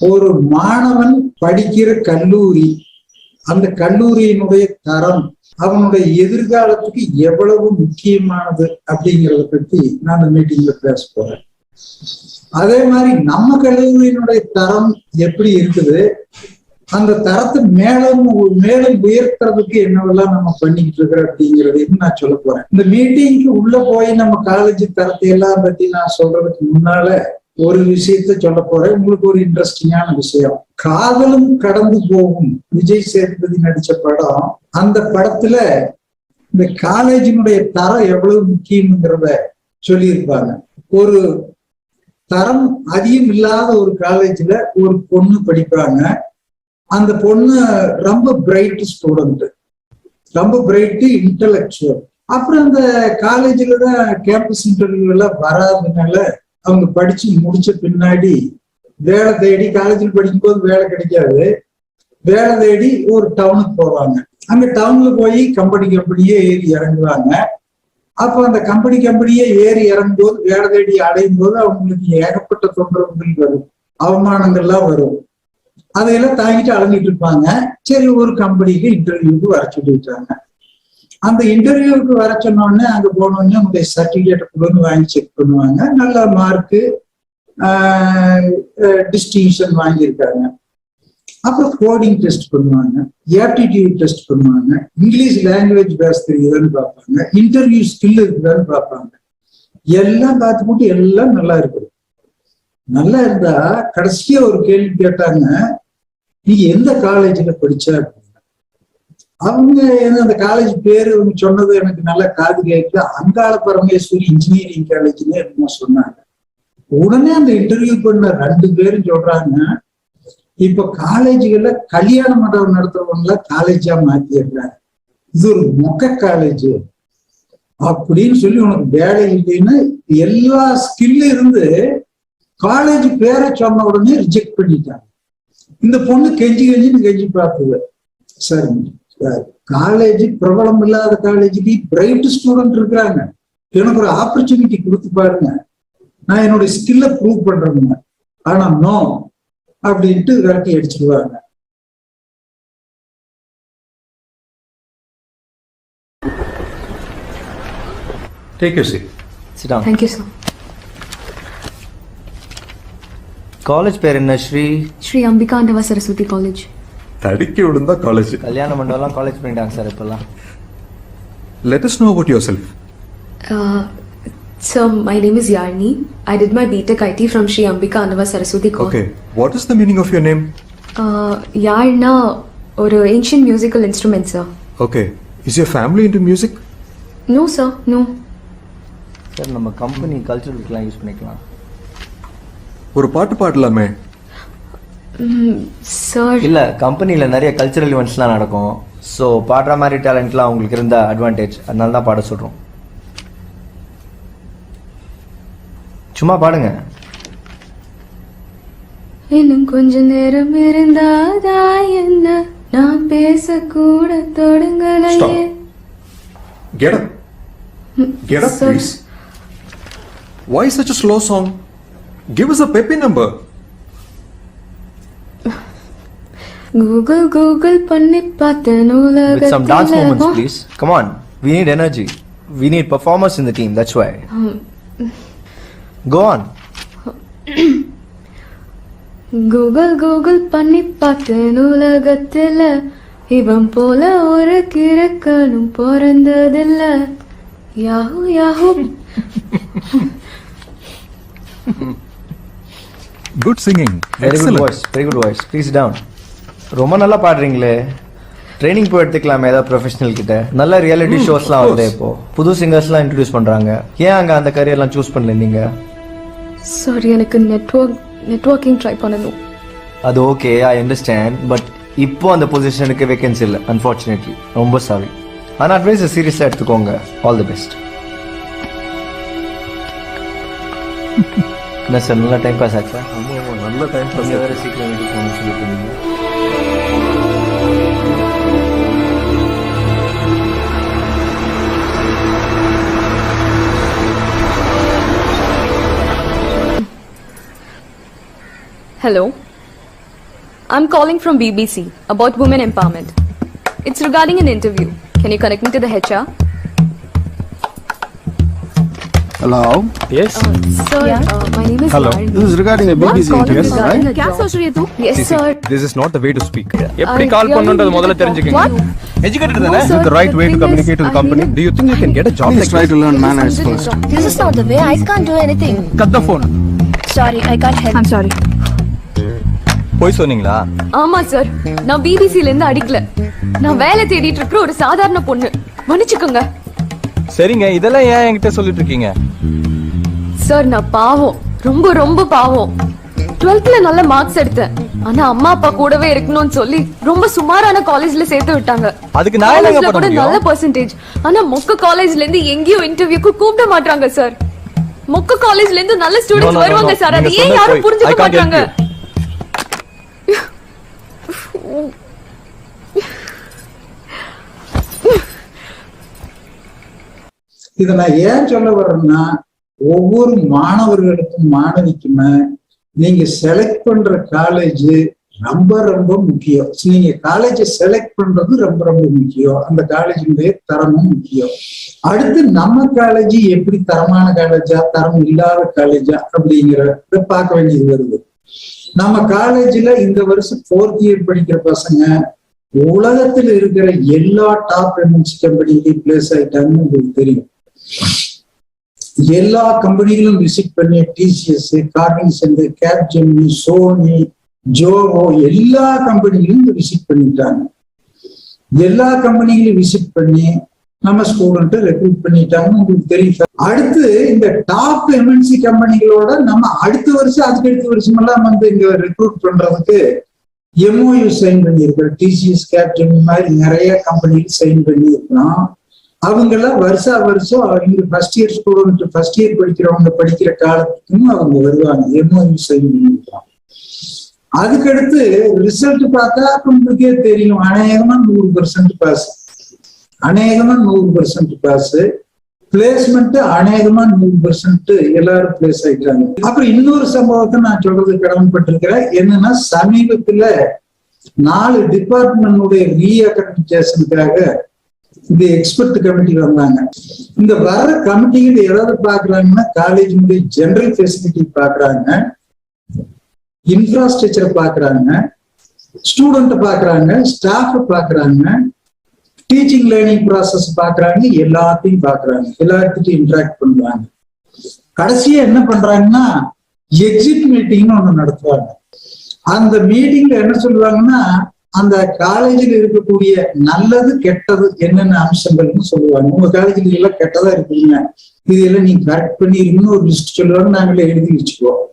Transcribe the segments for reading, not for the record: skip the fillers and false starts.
ஒரு மாணவன் படிக்கிற கல்லூரி, அந்த கல்லூரியினுடைய தரம் அவனுடைய எதிர்காலத்துக்கு எவ்வளவு முக்கியமானது அப்படிங்கிறத பத்தி நான் இந்த மீட்டிங்ல பேச போறேன். அதே மாதிரி நம்ம கல்லூரியினுடைய தரம் எப்படி இருக்குது, அந்த தரத்தை மேலும் மேலும் உயர்த்துறதுக்கு என்னவெல்லாம் நம்ம பண்ணிக்கிட்டு இருக்கிறோம் அப்படிங்கிறதையும் நான் சொல்ல போறேன். இந்த மீட்டிங்க்கு உள்ள போய் நம்ம காலேஜ் தரத்தை எல்லாம் பத்தி நான் சொல்றதுக்கு முன்னால ஒரு விஷயத்த சொல்ல போறேன். உங்களுக்கு ஒரு இன்ட்ரெஸ்டிங்கான விஷயம். காதலும் கடந்து போகும் விஜய் சேதுபதி நடிச்ச படம். அந்த படத்துல இந்த காலேஜினுடைய தரம் எவ்வளவு முக்கியம்ங்கிறத சொல்லியிருப்பாங்க. ஒரு தரம் அதிகம் இல்லாத ஒரு காலேஜ்ல ஒரு பொண்ணு படிப்பாங்க. அந்த பொண்ணு ரொம்ப பிரைட் ஸ்டூடெண்ட், ரொம்ப பிரைட் இன்டலெக்சுவல். அப்புறம் அந்த காலேஜ்ல தான் கேம்பஸ் இன்டர்வியூ எல்லாம் வராதனால அவங்க படிச்சு முடிச்ச பின்னாடி வேலை தேடி, காலேஜில் படிக்கும்போது வேலை கிடைக்காது, வேலை தேடி ஒரு டவுனுக்கு போவாங்க. அங்க டவுன்ல போய் கம்பெனியே ஏறி இறங்குவாங்க. அப்போ அந்த கம்பெனியே ஏறி இறங்கும்போது, வேலை தேடி அடையும் போது அவங்களுக்கு ஏகப்பட்ட தொந்தரவுகள் வரும், அவமானங்கள்லாம் வரும். அதையெல்லாம் தாங்கிட்டு அலைஞ்சிட்டு இருப்பாங்க. சரி, ஒரு கம்பெனிக்கு இன்டர்வியூக்கு வர சொல்லிட்டாங்க. அந்த இன்டர்வியூக்கு வர சொன்னோடனே அங்க போனோடனே உங்களுடைய சர்டிபிகேட் கொடுன்னு வாங்கி செக் பண்ணுவாங்க. நல்ல மார்க்கு, டிஸ்டிங்ஷன் வாங்கியிருக்காங்க. அப்புறம் கோடிங் டெஸ்ட் பண்ணுவாங்க, ஆப்டிடியூட் டெஸ்ட் பண்ணுவாங்க, இங்கிலீஷ் லாங்குவேஜ் பேச தெரியுதுன்னு பார்ப்பாங்க, இன்டர்வியூ ஸ்கில் இருக்குதான்னு பார்ப்பாங்க. எல்லாம் பார்த்து போட்டு எல்லாம் நல்லா இருக்குது. நல்லா இருந்தா கடைசியா ஒரு கேள்வி கேட்டாங்க, நீ எந்த காலேஜ்ல படிச்ச அப்படின்னா. அவங்க அந்த காலேஜ் பேரு அவங்க சொன்னது எனக்கு நல்லா காது கேட்கல. அங்காள பரமேஸ்வரி இன்ஜினியரிங் காலேஜ்னு என்னமோ சொன்னாங்க. உடனே அந்த இன்டர்வியூ பண்ண 2 பேரும் சொல்றாங்க, இப்ப காலேஜுகள்ல கல்யாண மண்டபம் நடத்துறவங்கள காலேஜா மாத்திடுறாங்க, இது ஒரு மொக்க காலேஜ் அப்படின்னு சொல்லி, உனக்கு வேலை இல்லைன்னு எல்லா ஸ்கில் இருந்து காலேஜ் பேரை சொன்ன உடனே ரிஜெக்ட் பண்ணிட்டாங்க. இந்த பொண்ணு கெஞ்சி பார்த்தது, சார் காலேஜ் பிரபலம் இல்லாத காலேஜுக்கு பிரைட் ஸ்டூடெண்ட் இருக்கிறாங்க, எனக்கு ஒரு ஆப்பர்ச்சுனிட்டி கொடுத்து பாருங்க, நான் என்னுடைய ஸ்கில்ல ப்ரூவ் பண்றேங்க. ஆனா நோ அப்படின்ட்டு விரட்டி அடிச்சிடுவாங்க. Take your seat. Sit down. Thank you, sir. College பேர் என்ன? ஸ்ரீ அம்பிகாண்டவா சரஸ்வதி காலேஜ். தடிக்கி விழுந்தா காலேஜ். கல்யாண மண்டபம்லாம் காலேஜ் பண்ணிட்டாங்க சார் இப்பெல்லாம். Let us know about yourself. Sir, my name is Yarni. I did my BTech IT from Sri Ambikandava Saraswati College. Okay. What is the meaning of your name? Yarna ஒரு ancient musical instrument, sir. Okay. Is your family into music? No, sir. No. Sir நம்ம company கல்ச்சரலுக்குலாம் use பண்ணிக்கலாம். ஒரு பாட்டு பாடலாமே? Sir இல்லை, கம்பெனியில் நிறைய cultural ஈவெண்ட்ஸ்லாம் நடக்கும். So பாடுற மாதிரி டேலண்ட்லாம் உங்களுக்கு இருந்த அட்வான்டேஜ், அதனால தான் பாட சொல்கிறோம். சும்மா பாடுங்க. இன்னும் கொஞ்ச நேரம் இருந்தாதா என்ன, நான் பேசக்கூட தொடங்கலையே. Get up. Get up, Sir. please. Why such a slow song? Give us a peppy number. Google பண்ணி பார்த்தேன் With some dance உலகத்துல. moments, please. Come on. We need energy. We need performers in the team. That's why. Go on. Google பண்ணி பார்த்தேன் உலகத்துல, இவன் போல ஒரு கிறுக்கனும் பிறந்ததில்ல. Yahoo yahoo. Good singing. Very Excellent. good voice. Very good voice. Please down. ரொம்ப நல்லா பாடுறீங்களே. ட்ரைனிங் போய் எடுத்துக்கலாமே ஏதாவது ப்ரொஃபஷனல் கிட்ட. நல்ல ரியாலிட்டி ஷோஸ்லாம் வருது இப்போ. புது சிங்கர்ஸ்லாம் இன்ட்ரடியூஸ் பண்றாங்க. ஏன் அங்க அந்த கரியர்லாம் சூஸ் பண்ணல நீங்க? சாரி, எனக்கு நெட்வொர்க்கிங் ட்ரை பண்ணணும். அது ஓகே, ஐ அண்டர்ஸ்டாண்ட். பட் இப்போ அந்த பொசிஷனுக்கு வேகன்சி இல்லை, அன்ஃபார்ச்சுனேட்லி. ரொம்ப சாரி. ஆனால் அட்வைஸை சீரியஸாக எடுத்துக்கோங்க. All the best. என்ன சார், நல்லா டைம் பாஸ் ஆச்சா? நல்ல டைம் பாஸ். வேறு சீக்கிரம் வீட்டுக்கு போகணும்னு சொல்லிட்டு இருந்தீங்க. Hello. I'm calling from BBC about women empowerment. It's regarding an interview. Can you connect me to the HR? Hello. Yes. Sir, my name is Hello. Varni. This is regarding a BBC interview, right? क्या सोच रही है तू? Yes, sir. This is not the way to speak. எப்படி கால் பண்ணனும்ன்றது முதல்ல தெரிஞ்சுக்கங்க. Educated தானே? Is it the right way to communicate to the company? Do you think you can get a job Please like try this? to learn manners first. This is not the way. I can't do anything. Cut the phone. Sorry, I can't help. I'm sorry. போய் சொன்னீங்களா? ஆமா sir, நான் பிபிசில இருந்து அடிக்கல. நான் வேலை தேடிட்டு இருக்கிற ஒரு சாதாரண பொண்ணு. மன்னிச்சுக்கோங்க. சரிங்க, இதெல்லாம் ஏன் என்கிட்ட சொல்லிட்டு இருக்கீங்க? சார், நான் பாவம், ரொம்ப ரொம்ப பாவம். 12th நல்ல மார்க்ஸ் எடுத்தேன். ஆனா அம்மா அப்பா கூடவே இருக்கணும்னு சொல்லி ரொம்ப சுமாரான காலேஜ்ல சேர்த்து விட்டாங்க. அதுக்கு நான் என்னங்க காலேஜ்ல பண்ண கூட நல்ல முடியும்? பெர்சன்டேஜ். ஆனா மொக்க காலேஜ்ல இருந்து எங்கேயோ இன்டர்வியூக்கு கூப்பிட மாட்டாங்க சார். மொக்க காலேஜ்ல இருந்து நல்ல No, ஸ்டூடண்ட்ஸ் no, no, வருவாங்க no. சார். அது நீங்க ஏன் சொன்னது யாரும் போய். I புரிஞ்சுக்க can't help மாட்டாங்க? இதை நான் ஏன் சொல்ல வர்றேன்னா, ஒவ்வொரு மாணவர்களுக்கும் மாணவிக்குமே நீங்க செலக்ட் பண்ற காலேஜ் ரொம்ப ரொம்ப முக்கியம். நீங்க காலேஜ் செலக்ட் பண்றது ரொம்ப ரொம்ப முக்கியம். அந்த காலேஜினுடைய தரமும் முக்கியம். அடுத்து நம்ம காலேஜ் எப்படி தரமான காலேஜா தரம் இல்லாத காலேஜா அப்படிங்கிறத பார்க்க வேண்டியது வருது. நம்ம காலேஜ்ல இந்த வருஷம் 4th இயர் படிக்கிற பசங்க உலகத்தில் இருக்கிற எல்லா டாப் எம்என்சி கம்பெனிலையும் பிளேஸ் ஆயிட்டாங்கன்னு உங்களுக்கு தெரியும். எல்லா கம்பெனிகளும் விசிட் பண்ணி டிசிஎஸ், கார்னிசன், கேப்ஜெமினி, சோனி, ஜோவோ எல்லா கம்பெனிகளையும் விசிட் பண்ணிட்டாங்க. எல்லா கம்பெனிகளையும் விசிட் பண்ணி நம்ம ஸ்டூடெண்ட் ரெக்ரூட் பண்ணிட்டாங்கன்னு உங்களுக்கு தெரியும். அடுத்து இந்த டாப் எம்என்சி கம்பெனிகளோட நம்ம அடுத்த வருஷம் அதுக்கு அடுத்த வருஷம் எல்லாம் வந்து இங்க ரெக்ரூட் பண்றதுக்கு எம்ஓயு சைன் பண்ணியிருக்கிறோம். டிசிஎஸ், கேப்ஜெமினி மாதிரி நிறைய கம்பெனிகள் சைன் பண்ணியிருக்கிறோம். அவங்க எல்லாம் வருஷம் இங்க first year student, first year படிக்கிறவங்க படிக்கிற காலத்துக்கும் அவங்க வருவாங்க. எம்ஓயு சைன் பண்ணியிருக்கோம். அதுக்கடுத்து ரிசல்ட் பார்த்தா உங்களுக்கே தெரியும், அநேகமா 100% பாஸ், அநேகமா 100% பாஸ். பிளேஸ்மெண்ட் அநேகமா 100% எல்லாரும் பிளேஸ் ஆயிட்டாங்க. அப்புறம் இன்னொரு சம்பவத்தை நான் சொல்றது கடமைப்பட்டிருக்கிறேன். என்னன்னா, சமீபத்துல 4 டிபார்ட்மெண்டுடைய ரீஅக்ரெடிடேஷனுக்காக இந்த எக்ஸ்பர்ட் கமிட்டி வந்தாங்க. இந்த வர்ற கமிட்டிகள் ஏதாவது பாக்குறாங்கன்னா, காலேஜினுடைய ஜெனரல் ஃபெசிலிட்டி பாக்குறாங்க, இன்ஃப்ராஸ்ட்ரக்சரை பாக்குறாங்க, ஸ்டூடெண்ட் பாக்குறாங்க, ஸ்டாஃப் பாக்குறாங்க, டீச்சிங் லேர்னிங் ப்ராசஸ் பாக்குறாங்க, எல்லாத்தையும் பாக்குறாங்க, எல்லாத்துக்கும் இன்டராக்ட் பண்றாங்க. கடைசியா என்ன பண்றாங்கன்னா, எக்ஸிட் மீட்டிங்னு ஒண்ணு நடத்துவாங்க. அந்த மீட்டிங்ல என்ன சொல்லுவாங்கன்னா, அந்த காலேஜில் இருக்கக்கூடிய நல்லது கெட்டது என்னென்ன அம்சங்கள்னு சொல்லுவாங்க. உங்க காலேஜில் எல்லாம் கெட்டதா இருக்குங்க, இதெல்லாம் நீங்க கரெக்ட் பண்ணி இன்னொரு லிஸ்ட் சொல்லுவாங்க, நாங்களே எழுதி வச்சுக்குவோம்.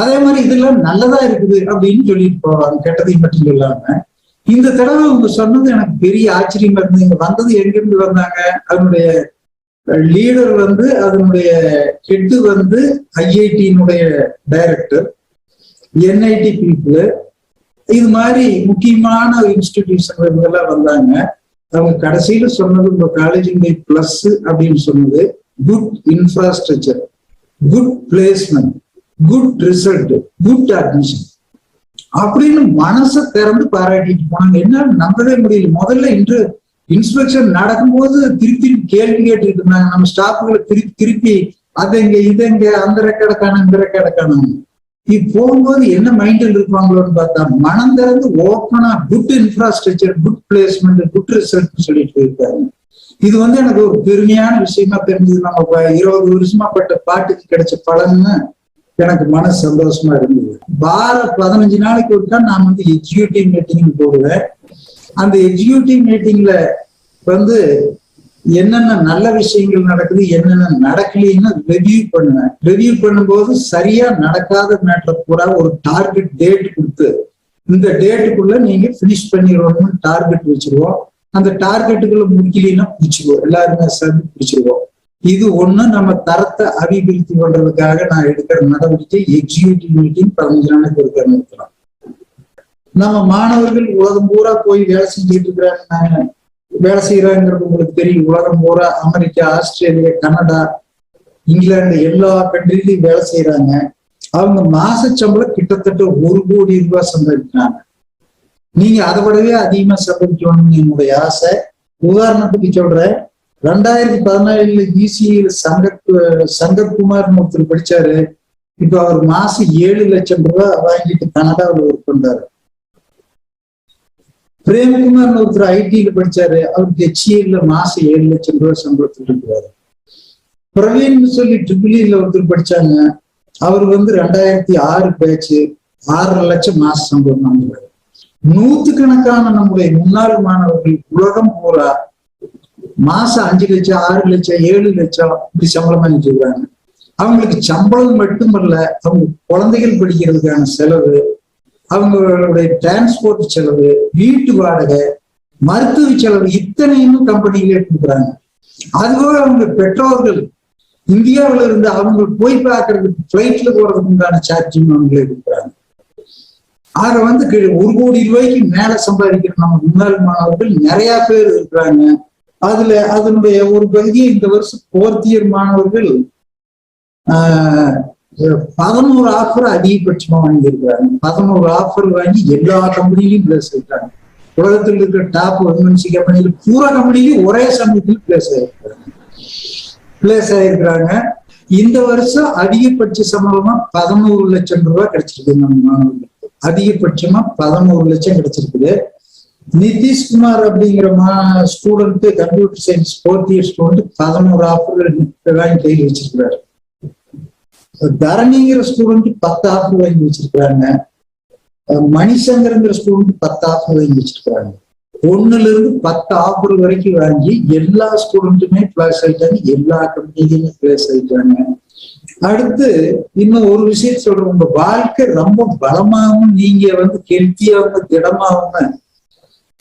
அதே மாதிரி இதெல்லாம் நல்லதா இருக்குது அப்படின்னு சொல்லிட்டு போவாங்க, கெட்டதையும் மட்டும் சொல்லாம. இந்த தடவை அவங்க சொன்னது எனக்கு பெரிய ஆச்சரியமா இருந்து. இங்க வந்தது எங்கிருந்து வந்தாங்க, அதனுடைய லீடர் வந்து, அதனுடைய ஹெட் வந்து ஐஐடியினுடைய டைரக்டர், என்ஐடி பீப்புள், இது மாதிரி முக்கியமான இன்ஸ்டிடியூஷன் எல்லாம் வந்தாங்க. அவங்க கடைசியில சொன்னது, உங்க காலேஜினுடைய பிளஸ் அப்படின்னு சொன்னது good infrastructure, good placement, good result, good admission அப்படின்னு மனசை திறந்து பாராட்டிட்டு போனாங்க. என்ன நம்பவே முடியல. முதல்ல இன்று இன்ஸ்பெக்ஷன் நடக்கும்போது திருப்பி கேள்வி கேட்டுட்டு இருந்தாங்க நம்ம ஸ்டாஃப்களை, திருப்பி அதெங்க இதெங்க, அந்த ரெக்கார்டை காணும், இந்த ரெக்கார்டை காணும். போகும்போது என்ன மைண்டில் இருப்பாங்களோன்னு பார்த்தா, மனம் திறந்து ஓப்பனா good infrastructure, good placement, good result சொல்லிட்டு போயிருக்காங்க. இது வந்து எனக்கு ஒரு பெருமையான விஷயமா தெரிஞ்சது. நம்ம 20 வருஷமா பட்ட பாட்டுக்கு கிடைச்ச பலன்னு எனக்கு மனசு சந்தோஷமா இருந்தது. 15 நாளைக்கு ஒருக்கா நான் வந்து எக்ஸிக்யூட்டிவ் மீட்டிங் போடுவேன். அந்த எக்ஸிக்யூட்டிவ் மீட்டிங்ல வந்து என்னென்ன நல்ல விஷயங்கள் நடக்குது, என்னென்ன நடக்கலைன்னு ரிவ்யூ பண்ணுவேன். ரிவ்யூ பண்ணும்போது சரியா நடக்காத மேட்டர் பூரா ஒரு டார்கெட் டேட் கொடுத்து, இந்த டேட்டுக்குள்ள நீங்க பினிஷ் பண்ணிடுவோம்னு டார்கெட் வச்சிருவோம். அந்த டார்கெட்டுக்குள்ள முடிக்கலைன்னா பிடிச்சிருவோம், எல்லாருமே சேர்ந்து பிடிச்சிருவோம். இது ஒண்ணு நம்ம தரத்தை அபிவிருத்தி பண்றதுக்காக நான் எடுக்கிற நடவடிக்கை. எக்ஸிக்யூட்டிவ் மீட்டிங் 15 நாளைக்கு ஒருக்கா நடத்தலாம். நம்ம மாணவர்கள் உலகம் பூரா போய் வேலை செஞ்சுட்டு இருக்கிறாங்க. வேலை செய்யறாங்கிறது உங்களுக்கு தெரியும். உலகம் பூரா அமெரிக்கா, ஆஸ்திரேலியா, கனடா, இங்கிலாந்து எல்லா கண்ட்ரிலையும் வேலை செய்யறாங்க. அவங்க மாச சம்பளம் கிட்டத்தட்ட 1 கோடி ரூபாய் சம்பாதிக்கிறாங்க. நீங்க அதை விடவே அதிகமா சம்பாதிக்கணும்னு என்னுடைய ஆசை. உதாரணத்துக்கு சொல்றேன், 2017 இசியில் சங்கர்குமார்னு ஒருத்தர் படிச்சாரு. இப்ப அவர் மாசம் 7 லட்சம் ரூபாய் வாங்கிட்டு கனடாவில் ஒர்க் பண்றாரு. பிரேம்குமார்னு ஒருத்தர் ஐடியில படிச்சாரு. அவருக்கு HCL மாசம் 7 லட்சம் ரூபாய் சம்பளத்தில் இருக்கிறாரு. பிரவீன் சொல்லி ட்ரிபிள்இல ஒருத்தர் படிச்சாங்க. அவர் 2006 பேச்சு 6 லட்சம் மாச சம்பளம் வாங்குறாரு. 100கணக்கான நம்முடைய முன்னாள் மாணவர்கள் உலகம் பூரா மாசம் 5 லட்சம் 6 லட்சம் 7 லட்சம் இப்படி சம்பளம் வாங்கிட்டு இருக்கிறாங்க. அவங்களுக்கு சம்பளம் மட்டுமல்ல, அவங்க குழந்தைகள் படிக்கிறதுக்கான செலவு, அவங்களுடைய டிரான்ஸ்போர்ட் செலவு, வீட்டு வாடகை, மருத்துவ செலவு இத்தனையும் கம்பெனிகளே கொடுக்குறாங்க. அதுபோக அவங்க பெற்றோர்கள் இந்தியாவில இருந்து அவங்க போய் பார்க்கறதுக்கு பிளைட்ல போறதுக்கு உண்டான சார்ஜும் அவங்களே கொடுக்குறாங்க. ஆக 1 கோடி ரூபாய்க்கு மேல சம்பாதிக்கிற நம்ம முன்னாள் மாணவர்கள் நிறைய பேர் இருக்கிறாங்க. அதனுடைய ஒரு பகுதியை இந்த வருஷம் 4th year மாணவர்கள் 11 ஆஃபர் அதிகபட்சமா வாங்கியிருக்கிறாங்க. 11 ஆஃபர் வாங்கி எல்லா கம்பெனிலையும் பிளேஸ் ஆயிட்டாங்க. உலகத்தில் இருக்கிற டாப் MNC கம்பெனியில பூரா கம்பெனிலையும் ஒரே சமயத்தில் பிளேஸ் ஆயிருக்கிறாங்க. இந்த வருஷம் அதிகபட்ச சம்பளமா 11 லட்சம் ரூபாய் கிடைச்சிருக்கு நம்ம மாணவர்களுக்கு. அதிகபட்சமா 11 லட்சம் கிடைச்சிருக்குது. நிதிஷ்குமார் அப்படிங்கிற student, computer science 4th year student 11 offer வாங்கி கையில் வச்சிருக்கிறாரு. தரணிங்கிற ஸ்டூடெண்ட் 10 ஆஃபர் வாங்கி வச்சிருக்கிறாங்க. மணிசங்கர்ங்கிற ஸ்டூடெண்ட் 10 ஆஃபர் வாங்கி வச்சிருக்கிறாங்க. 1ல இருந்து 10 ஆஃபர் வரைக்கும் வாங்கி எல்லா ஸ்டூடெண்ட்டுமே பிளேஸ் ஆயிட்டாங்க. எல்லா கம்பெனிலையுமே பிளேஸ் ஆயிட்டாங்க. அடுத்து இன்னும் ஒரு விஷயம் சொல்றேன். உங்க வாழ்க்கை ரொம்ப பலமாகவும் நீங்க ஹெல்த்தியாகவும் திடமாகவும்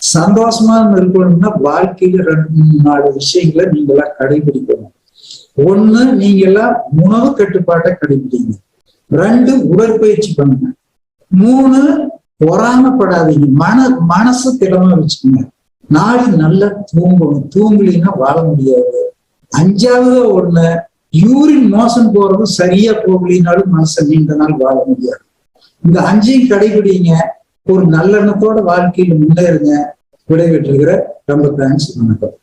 சந்தோஷமாகவும் இருக்கணும்னா வாழ்க்கையில 2-4 விஷயங்களை நீங்களா கடைபிடிக்கணும். 1, நீங்க எல்லாம் உணவு கட்டுப்பாட்டை கடைபிடிங்க. 2, உடற்பயிற்சி பண்ணுங்க. 3, பொறாமப்படாதீங்க. மனசு திடமா வச்சுக்கோங்க. 4, நல்லா தூங்கணும். தூங்கலின்னா வாழ முடியாது. 5வது 1, யூரின் மோசம் போறது சரியா போகலினாலும் மனசை நீண்ட நாள் வாழ முடியாது. இந்த 5ஐயும் கடைபிடிங்க. ஒரு நல்லெண்ணத்தோட வாழ்க்கையில முன்னேறுங்க. விடைபெற்றுகிற ரொம்ப தேங்க்ஸ். வணக்கம்.